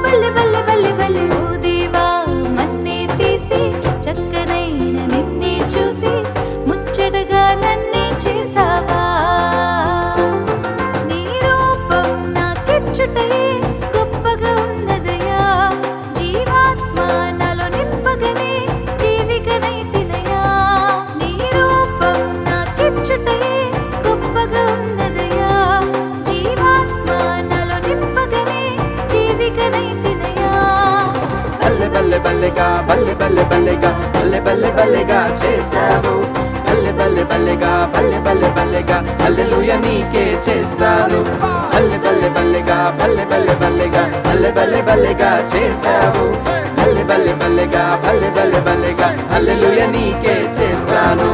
బల్లె బల్లె బల్లె బల్లె ఓ దేవా మన్నే తీసి చక్కనైన నిన్నే చూసి ముచ్చటగా నన్నే చేసావా నీ రూపం నాకిచ్చుటయే గొప్పగా ఉన్నదయా జీవాత్మ నాలో నింపగనే జీవికనైతినయా నీ రూపం నాకిచ్చుటయే గొప్పగా ఉన్నదయా జీవాత్మ నాలో నింపగనే జీవికనైతినయా బల్లె బల్లె బల్లెగా బల్లె బల్లె బల్లెగా బల్లె బల్లె బల్లెగా చేసావు బల్లె బల్లె బల్లెగా బల్లె బల్లె బల్లెగా హల్లెలూయా నీకే చేస్తాను బల్లె బల్లె బల్లెగా బల్లె బల్లె బల్లెగా బల్లె బల్లె బల్లెగా చేసావు బల్లె బల్లె బల్లెగా బల్లె బల్లె బల్లెగా హల్లెలూయా నీకే చేస్తాను